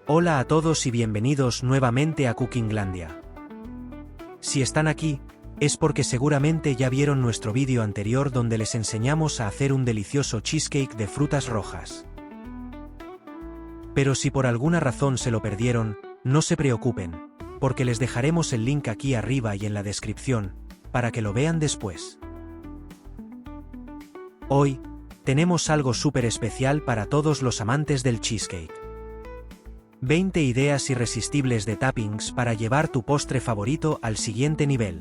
Hola a todos y bienvenidos nuevamente a Cookinglandia. Si están aquí, es porque seguramente ya vieron nuestro vídeo anterior donde les enseñamos a hacer un delicioso cheesecake de frutas rojas. Pero si por alguna razón se lo perdieron, no se preocupen, porque les dejaremos el link aquí arriba y en la descripción, para que lo vean después. Hoy, tenemos algo súper especial para todos los amantes del cheesecake. 20 ideas irresistibles de toppings para llevar tu postre favorito al siguiente nivel.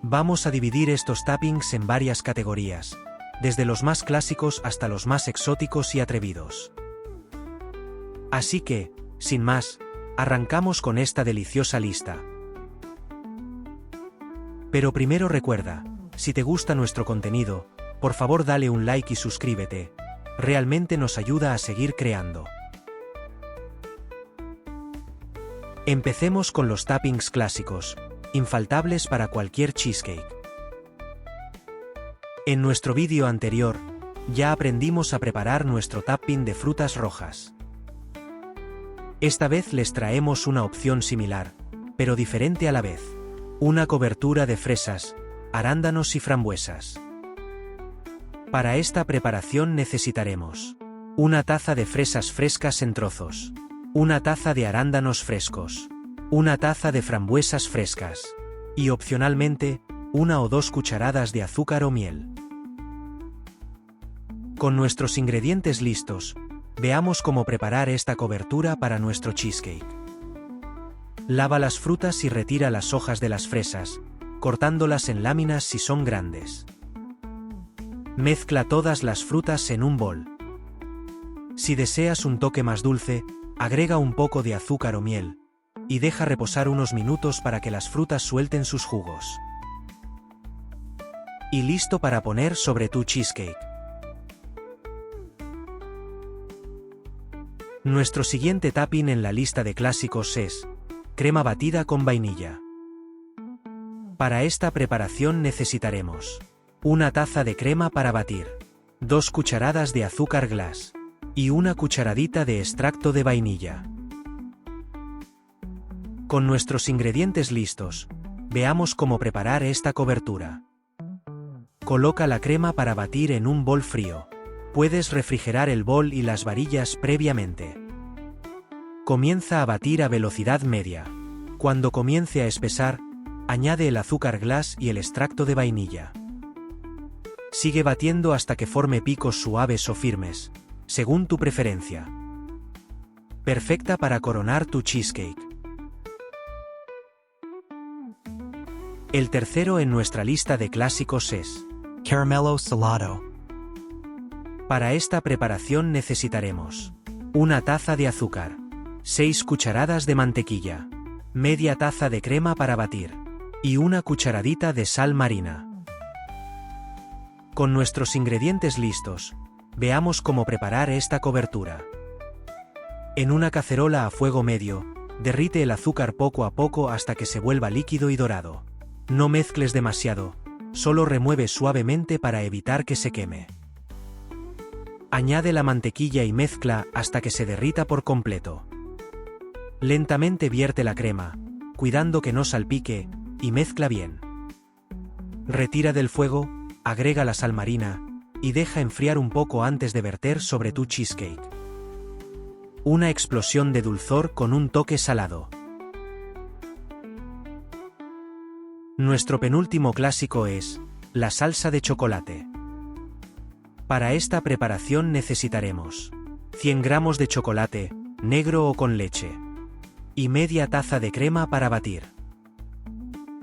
Vamos a dividir estos toppings en varias categorías, desde los más clásicos hasta los más exóticos y atrevidos. Así que, sin más, arrancamos con esta deliciosa lista. Pero primero recuerda, si te gusta nuestro contenido, por favor dale un like y suscríbete, realmente nos ayuda a seguir creando. Empecemos con los toppings clásicos, infaltables para cualquier cheesecake. En nuestro vídeo anterior, ya aprendimos a preparar nuestro topping de frutas rojas. Esta vez les traemos una opción similar, pero diferente a la vez. Una cobertura de fresas, arándanos y frambuesas. Para esta preparación necesitaremos una taza de fresas frescas en trozos, una taza de arándanos frescos, una taza de frambuesas frescas, y opcionalmente, 1 o 2 cucharadas de azúcar o miel. Con nuestros ingredientes listos, veamos cómo preparar esta cobertura para nuestro cheesecake. Lava las frutas y retira las hojas de las fresas, cortándolas en láminas si son grandes. Mezcla todas las frutas en un bol. Si deseas un toque más dulce, agrega un poco de azúcar o miel, y deja reposar unos minutos para que las frutas suelten sus jugos. Y listo para poner sobre tu cheesecake. Nuestro siguiente topping en la lista de clásicos es crema batida con vainilla. Para esta preparación necesitaremos una taza de crema para batir, 2 cucharadas de azúcar glass, y una cucharadita de extracto de vainilla. Con nuestros ingredientes listos, veamos cómo preparar esta cobertura. Coloca la crema para batir en un bol frío. Puedes refrigerar el bol y las varillas previamente. Comienza a batir a velocidad media. Cuando comience a espesar, añade el azúcar glass y el extracto de vainilla. Sigue batiendo hasta que forme picos suaves o firmes, según tu preferencia. Perfecta para coronar tu cheesecake. El tercero en nuestra lista de clásicos es caramelo salado. Para esta preparación necesitaremos una taza de azúcar, 6 cucharadas de mantequilla, media taza de crema para batir, y una cucharadita de sal marina. Con nuestros ingredientes listos, veamos cómo preparar esta cobertura. En una cacerola a fuego medio, derrite el azúcar poco a poco hasta que se vuelva líquido y dorado. No mezcles demasiado, solo remueve suavemente para evitar que se queme. Añade la mantequilla y mezcla hasta que se derrita por completo. Lentamente vierte la crema, cuidando que no salpique, y mezcla bien. Retira del fuego, agrega la sal marina, y deja enfriar un poco antes de verter sobre tu cheesecake. Una explosión de dulzor con un toque salado. Nuestro penúltimo clásico es la salsa de chocolate. Para esta preparación necesitaremos 100 gramos de chocolate, negro o con leche, y media taza de crema para batir.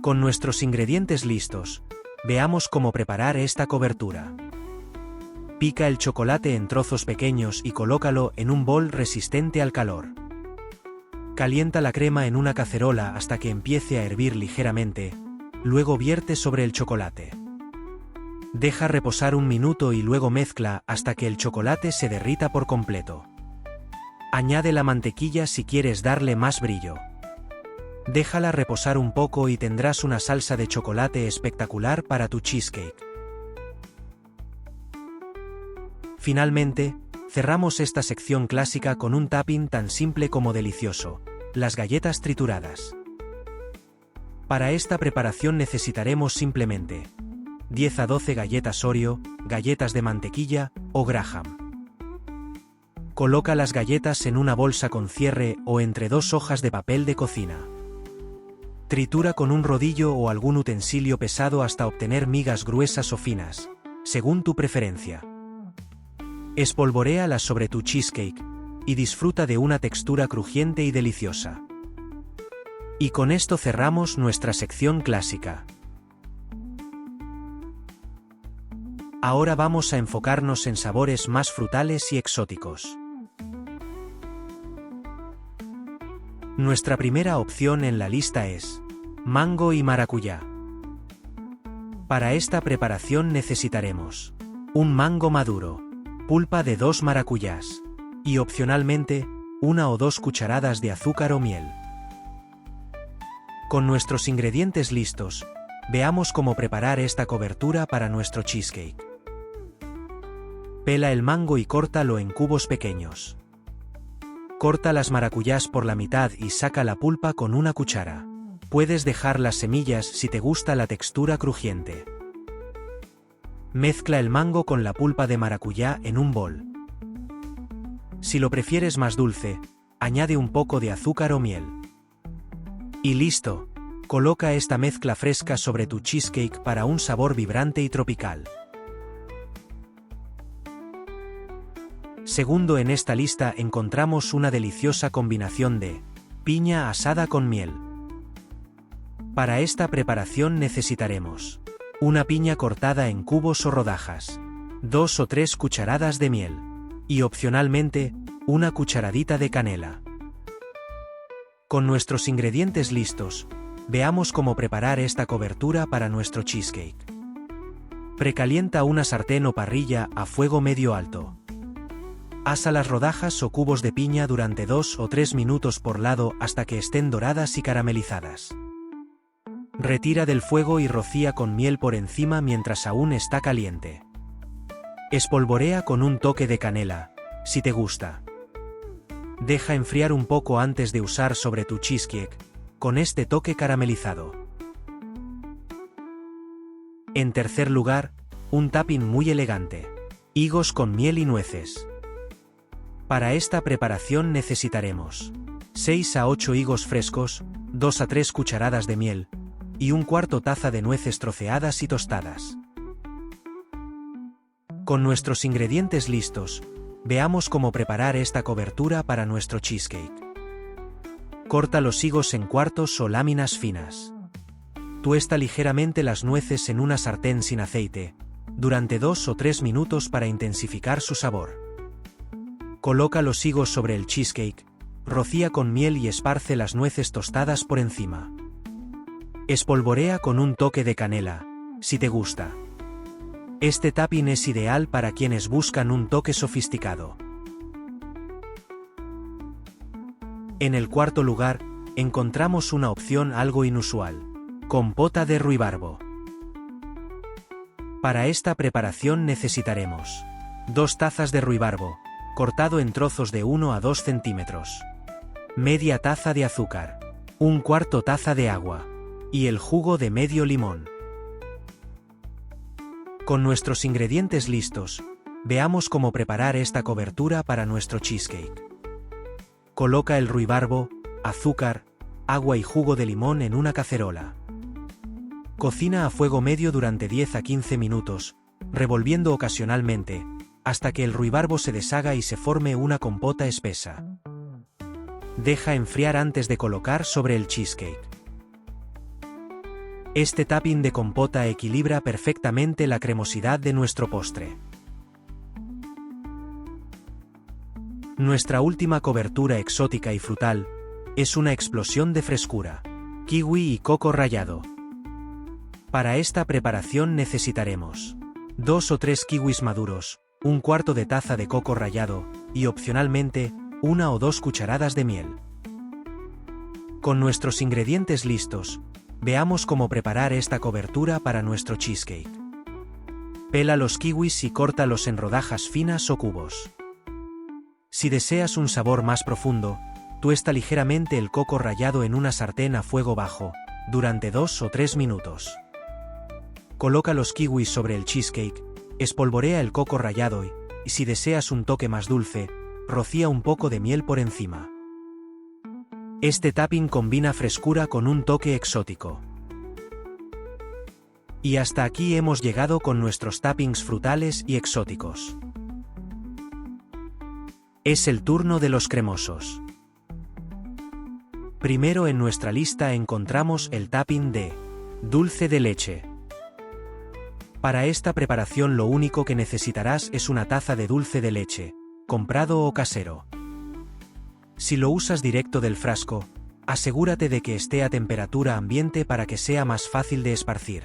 Con nuestros ingredientes listos, veamos cómo preparar esta cobertura. Pica el chocolate en trozos pequeños y colócalo en un bol resistente al calor. Calienta la crema en una cacerola hasta que empiece a hervir ligeramente, luego vierte sobre el chocolate. Deja reposar un minuto y luego mezcla hasta que el chocolate se derrita por completo. Añade la mantequilla si quieres darle más brillo. Déjala reposar un poco y tendrás una salsa de chocolate espectacular para tu cheesecake. Finalmente, cerramos esta sección clásica con un topping tan simple como delicioso: las galletas trituradas. Para esta preparación necesitaremos simplemente 10 a 12 galletas Oreo, galletas de mantequilla o Graham. Coloca las galletas en una bolsa con cierre o entre dos hojas de papel de cocina. Tritura con un rodillo o algún utensilio pesado hasta obtener migas gruesas o finas, según tu preferencia. Espolvoréalas sobre tu cheesecake y disfruta de una textura crujiente y deliciosa. Y con esto cerramos nuestra sección clásica. Ahora vamos a enfocarnos en sabores más frutales y exóticos. Nuestra primera opción en la lista es mango y maracuyá. Para esta preparación necesitaremos un mango maduro, pulpa de 2 maracuyás y opcionalmente 1 o 2 cucharadas de azúcar o miel. Con nuestros ingredientes listos, veamos cómo preparar esta cobertura para nuestro cheesecake. Pela el mango y córtalo en cubos pequeños. Corta las maracuyás por la mitad y saca la pulpa con una cuchara. Puedes dejar las semillas si te gusta la textura crujiente. Mezcla el mango con la pulpa de maracuyá en un bol. Si lo prefieres más dulce, añade un poco de azúcar o miel. Y listo, coloca esta mezcla fresca sobre tu cheesecake para un sabor vibrante y tropical. Segundo en esta lista encontramos una deliciosa combinación de piña asada con miel. Para esta preparación necesitaremos una piña cortada en cubos o rodajas, 2 o 3 cucharadas de miel y opcionalmente una cucharadita de canela. Con nuestros ingredientes listos, veamos cómo preparar esta cobertura para nuestro cheesecake. Precalienta una sartén o parrilla a fuego medio alto. Asa las rodajas o cubos de piña durante 2 o 3 minutos por lado hasta que estén doradas y caramelizadas. Retira del fuego y rocía con miel por encima mientras aún está caliente. Espolvorea con un toque de canela, si te gusta. Deja enfriar un poco antes de usar sobre tu cheesecake, con este toque caramelizado. En tercer lugar, un topping muy elegante: higos con miel y nueces. Para esta preparación necesitaremos 6 a 8 higos frescos, 2 a 3 cucharadas de miel y 1/4 taza de nueces troceadas y tostadas. Con nuestros ingredientes listos, veamos cómo preparar esta cobertura para nuestro cheesecake. Corta los higos en cuartos o láminas finas. Tuesta ligeramente las nueces en una sartén sin aceite, durante 2 o 3 minutos para intensificar su sabor. Coloca los higos sobre el cheesecake, rocía con miel y esparce las nueces tostadas por encima. Espolvorea con un toque de canela, si te gusta. Este topping es ideal para quienes buscan un toque sofisticado. En el cuarto lugar, encontramos una opción algo inusual: compota de ruibarbo. Para esta preparación necesitaremos 2 tazas de ruibarbo, cortado en trozos de 1 a 2 centímetros, media taza de azúcar, 1/4 taza de agua, y el jugo de medio limón. Con nuestros ingredientes listos, veamos cómo preparar esta cobertura para nuestro cheesecake. Coloca el ruibarbo, azúcar, agua y jugo de limón en una cacerola. Cocina a fuego medio durante 10 a 15 minutos, revolviendo ocasionalmente, hasta que el ruibarbo se deshaga y se forme una compota espesa. Deja enfriar antes de colocar sobre el cheesecake. Este topping de compota equilibra perfectamente la cremosidad de nuestro postre. Nuestra última cobertura exótica y frutal es una explosión de frescura: kiwi y coco rallado. Para esta preparación necesitaremos 2 o 3 kiwis maduros, un cuarto de taza de coco rallado, y opcionalmente, 1 o 2 cucharadas de miel. Con nuestros ingredientes listos, veamos cómo preparar esta cobertura para nuestro cheesecake. Pela los kiwis y córtalos en rodajas finas o cubos. Si deseas un sabor más profundo, tuesta ligeramente el coco rallado en una sartén a fuego bajo, durante 2 o 3 minutos. Coloca los kiwis sobre el cheesecake, espolvorea el coco rallado y si deseas un toque más dulce, rocía un poco de miel por encima. Este topping combina frescura con un toque exótico. Y hasta aquí hemos llegado con nuestros toppings frutales y exóticos. Es el turno de los cremosos. Primero en nuestra lista encontramos el topping de dulce de leche. Para esta preparación lo único que necesitarás es una taza de dulce de leche, comprado o casero. Si lo usas directo del frasco, asegúrate de que esté a temperatura ambiente para que sea más fácil de esparcir.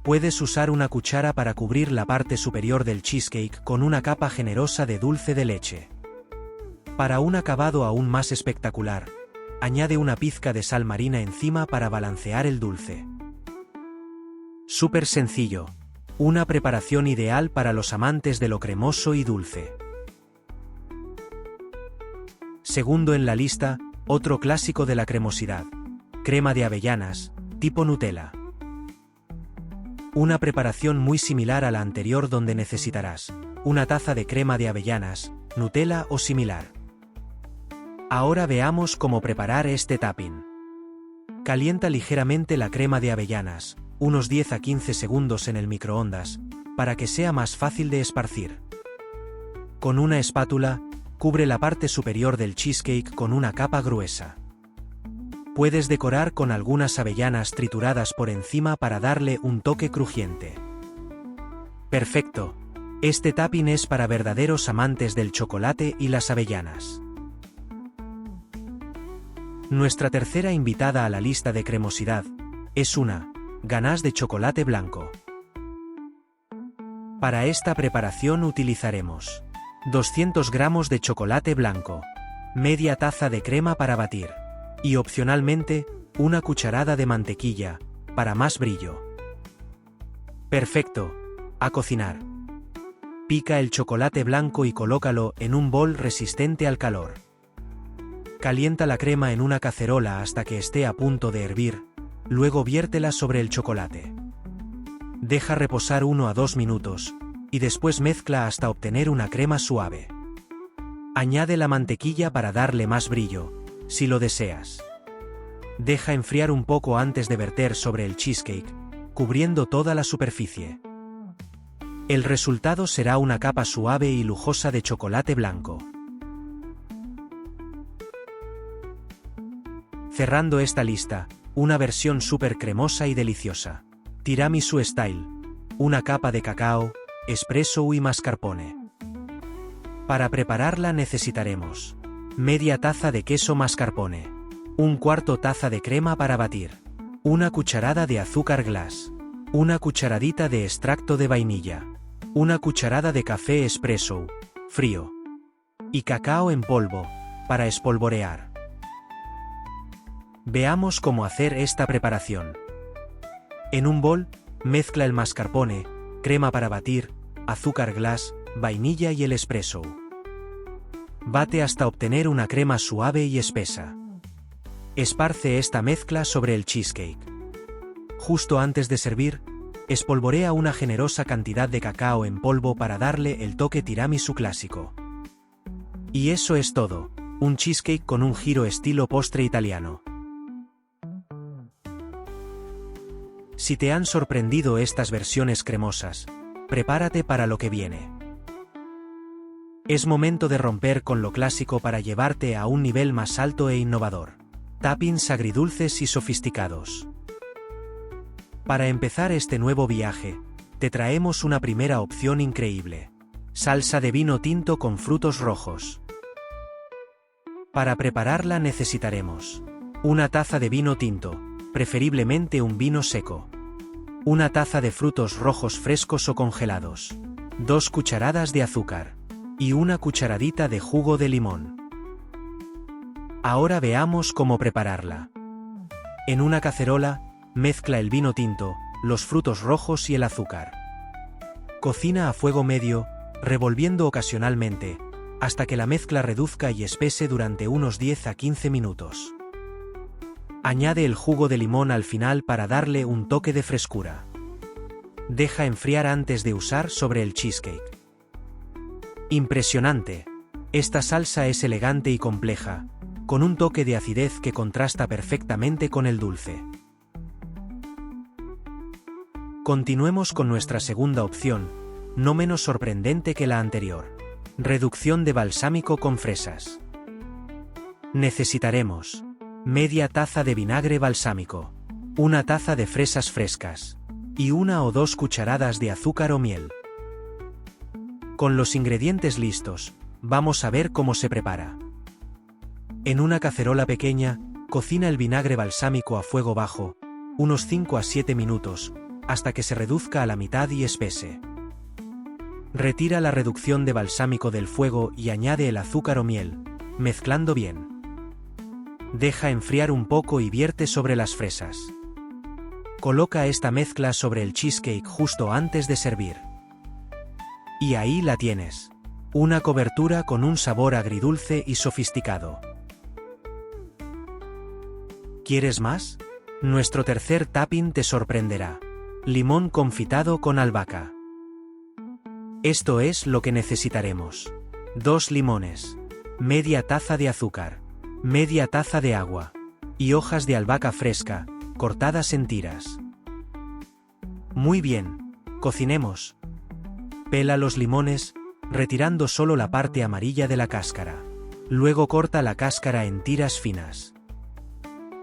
Puedes usar una cuchara para cubrir la parte superior del cheesecake con una capa generosa de dulce de leche. Para un acabado aún más espectacular, añade una pizca de sal marina encima para balancear el dulce. Súper sencillo. Una preparación ideal para los amantes de lo cremoso y dulce. Segundo en la lista, otro clásico de la cremosidad. Crema de avellanas, tipo Nutella. Una preparación muy similar a la anterior donde necesitarás una taza de crema de avellanas, Nutella o similar. Ahora veamos cómo preparar este topping. Calienta ligeramente la crema de avellanas, unos 10 a 15 segundos en el microondas, para que sea más fácil de esparcir. Con una espátula, cubre la parte superior del cheesecake con una capa gruesa. Puedes decorar con algunas avellanas trituradas por encima para darle un toque crujiente. Perfecto. Este topping es para verdaderos amantes del chocolate y las avellanas. Nuestra tercera invitada a la lista de cremosidad es una ganache de chocolate blanco. Para esta preparación utilizaremos 200 gramos de chocolate blanco, media taza de crema para batir, y opcionalmente, una cucharada de mantequilla, para más brillo. Perfecto. A cocinar. Pica el chocolate blanco y colócalo en un bol resistente al calor. Calienta la crema en una cacerola hasta que esté a punto de hervir, luego viértela sobre el chocolate. Deja reposar 1 a 2 minutos, y después mezcla hasta obtener una crema suave. Añade la mantequilla para darle más brillo, si lo deseas. Deja enfriar un poco antes de verter sobre el cheesecake, cubriendo toda la superficie. El resultado será una capa suave y lujosa de chocolate blanco. Cerrando esta lista, una versión súper cremosa y deliciosa. Tiramisu Style. Una capa de cacao, espresso y mascarpone. Para prepararla necesitaremos media taza de queso mascarpone, un cuarto taza de crema para batir, una cucharada de azúcar glass, una cucharadita de extracto de vainilla, una cucharada de café espresso, frío, y cacao en polvo, para espolvorear. Veamos cómo hacer esta preparación. En un bol, mezcla el mascarpone, crema para batir, azúcar glass, vainilla y el espresso. Bate hasta obtener una crema suave y espesa. Esparce esta mezcla sobre el cheesecake. Justo antes de servir, espolvorea una generosa cantidad de cacao en polvo para darle el toque tiramisú clásico. Y eso es todo, un cheesecake con un giro estilo postre italiano. Si te han sorprendido estas versiones cremosas, prepárate para lo que viene. Es momento de romper con lo clásico para llevarte a un nivel más alto e innovador. Toppings agridulces y sofisticados. Para empezar este nuevo viaje, te traemos una primera opción increíble. Salsa de vino tinto con frutos rojos. Para prepararla necesitaremos una taza de vino tinto, preferiblemente un vino seco. 1 taza de frutos rojos frescos o congelados, 2 cucharadas de azúcar y 1 cucharadita de jugo de limón. Ahora veamos cómo prepararla. En una cacerola, mezcla el vino tinto, los frutos rojos y el azúcar. Cocina a fuego medio, revolviendo ocasionalmente, hasta que la mezcla reduzca y espese durante unos 10 a 15 minutos. Añade el jugo de limón al final para darle un toque de frescura. Deja enfriar antes de usar sobre el cheesecake. Impresionante. Esta salsa es elegante y compleja, con un toque de acidez que contrasta perfectamente con el dulce. Continuemos con nuestra segunda opción, no menos sorprendente que la anterior. Reducción de balsámico con fresas. Necesitaremos media taza de vinagre balsámico, 1 taza de fresas frescas y 1 o 2 cucharadas de azúcar o miel. Con los ingredientes listos, vamos a ver cómo se prepara. En una cacerola pequeña, cocina el vinagre balsámico a fuego bajo, unos 5 a 7 minutos, hasta que se reduzca a la mitad y espese. Retira la reducción de balsámico del fuego y añade el azúcar o miel, mezclando bien. Deja enfriar un poco y vierte sobre las fresas. Coloca esta mezcla sobre el cheesecake justo antes de servir. Y ahí la tienes. Una cobertura con un sabor agridulce y sofisticado. ¿Quieres más? Nuestro tercer topping te sorprenderá. Limón confitado con albahaca. Esto es lo que necesitaremos. 2 limones, media taza de azúcar, media taza de agua y hojas de albahaca fresca, cortadas en tiras. Muy bien, cocinemos. Pela los limones, retirando solo la parte amarilla de la cáscara. Luego corta la cáscara en tiras finas.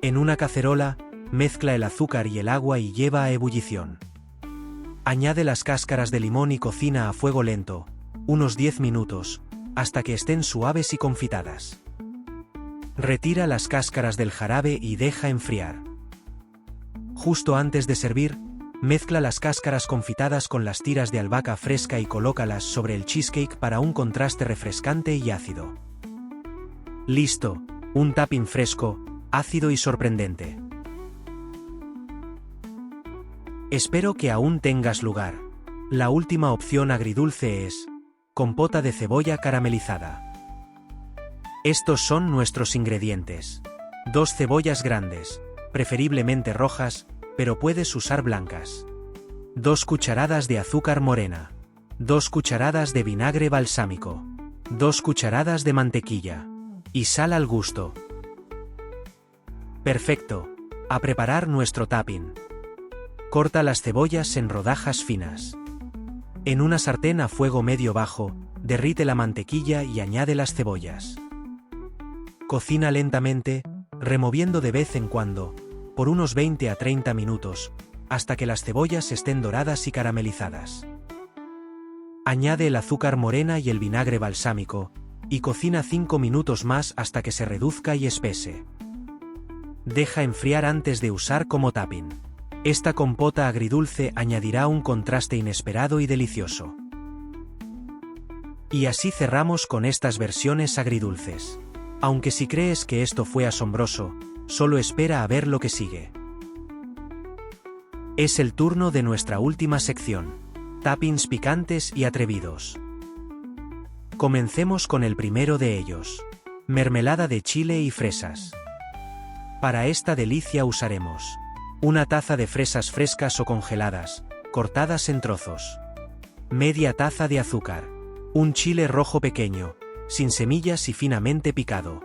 En una cacerola, mezcla el azúcar y el agua y lleva a ebullición. Añade las cáscaras de limón y cocina a fuego lento, unos 10 minutos, hasta que estén suaves y confitadas. Retira las cáscaras del jarabe y deja enfriar. Justo antes de servir, mezcla las cáscaras confitadas con las tiras de albahaca fresca y colócalas sobre el cheesecake para un contraste refrescante y ácido. Listo, un topping fresco, ácido y sorprendente. Espero que aún tengas lugar. La última opción agridulce es compota de cebolla caramelizada. Estos son nuestros ingredientes. 2 cebollas grandes, preferiblemente rojas, pero puedes usar blancas. 2 cucharadas de azúcar morena. 2 cucharadas de vinagre balsámico. 2 cucharadas de mantequilla. Y sal al gusto. Perfecto. A preparar nuestro topping. Corta las cebollas en rodajas finas. En una sartén a fuego medio bajo, derrite la mantequilla y añade las cebollas. Cocina lentamente, removiendo de vez en cuando, por unos 20 a 30 minutos, hasta que las cebollas estén doradas y caramelizadas. Añade el azúcar morena y el vinagre balsámico, y cocina 5 minutos más hasta que se reduzca y espese. Deja enfriar antes de usar como topping. Esta compota agridulce añadirá un contraste inesperado y delicioso. Y así cerramos con estas versiones agridulces. Aunque si crees que esto fue asombroso, solo espera a ver lo que sigue. Es el turno de nuestra última sección. Toppings picantes y atrevidos. Comencemos con el primero de ellos. Mermelada de chile y fresas. Para esta delicia usaremos 1 taza de fresas frescas o congeladas, cortadas en trozos. Media taza de azúcar. Un chile rojo pequeño, sin semillas y finamente picado.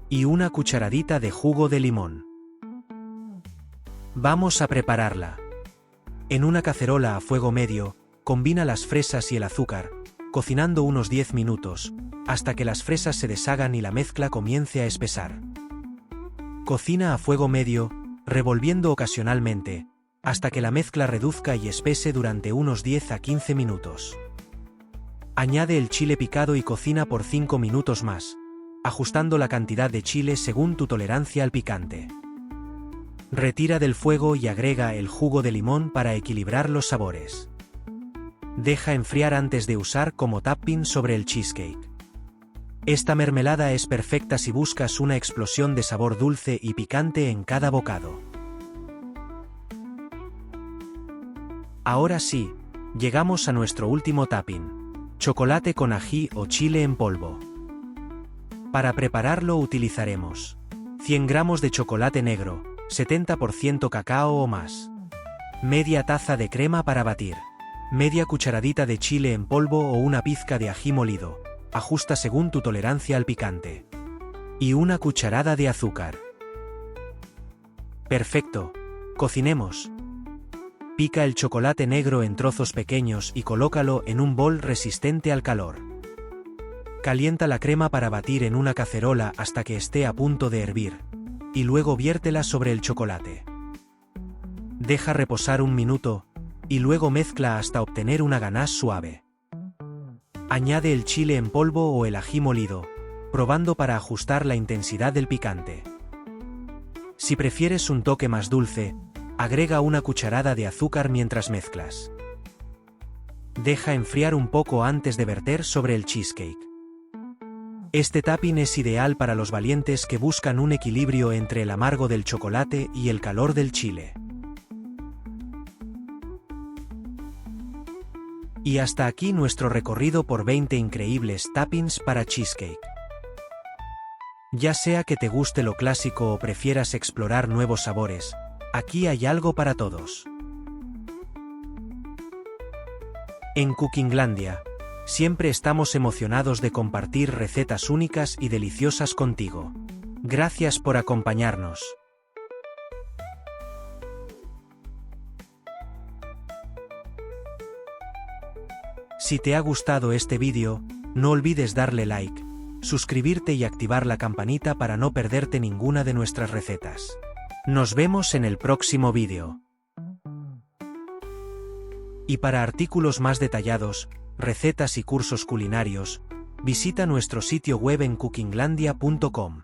Y 1 cucharadita de jugo de limón. Vamos a prepararla. En una cacerola a fuego medio, combina las fresas y el azúcar, cocinando unos 10 minutos, hasta que las fresas se deshagan y la mezcla comience a espesar. Cocina a fuego medio, revolviendo ocasionalmente, hasta que la mezcla reduzca y espese durante unos 10 a 15 minutos. Añade el chile picado y cocina por 5 minutos más, ajustando la cantidad de chile según tu tolerancia al picante. Retira del fuego y agrega el jugo de limón para equilibrar los sabores. Deja enfriar antes de usar como topping sobre el cheesecake. Esta mermelada es perfecta si buscas una explosión de sabor dulce y picante en cada bocado. Ahora sí, llegamos a nuestro último topping: chocolate con ají o chile en polvo. Para prepararlo utilizaremos 100 gramos de chocolate negro, 70% cacao o más, media taza de crema para batir, media cucharadita de chile en polvo o una pizca de ají molido, ajusta según tu tolerancia al picante, y una cucharada de azúcar. Perfecto, cocinemos. Pica el chocolate negro en trozos pequeños y colócalo en un bol resistente al calor. Calienta la crema para batir en una cacerola hasta que esté a punto de hervir, y luego viértela sobre el chocolate. Deja reposar un minuto, y luego mezcla hasta obtener una ganache suave. Añade el chile en polvo o el ají molido, probando para ajustar la intensidad del picante. Si prefieres un toque más dulce, agrega una cucharada de azúcar mientras mezclas. Deja enfriar un poco antes de verter sobre el cheesecake. Este topping es ideal para los valientes que buscan un equilibrio entre el amargo del chocolate y el calor del chile. Y hasta aquí nuestro recorrido por 20 increíbles toppings para cheesecake. Ya sea que te guste lo clásico o prefieras explorar nuevos sabores, aquí hay algo para todos. En Cookinglandia, siempre estamos emocionados de compartir recetas únicas y deliciosas contigo. Gracias por acompañarnos. Si te ha gustado este vídeo, no olvides darle like, suscribirte y activar la campanita para no perderte ninguna de nuestras recetas. Nos vemos en el próximo vídeo. Y para artículos más detallados, recetas y cursos culinarios, visita nuestro sitio web en cookinglandia.com.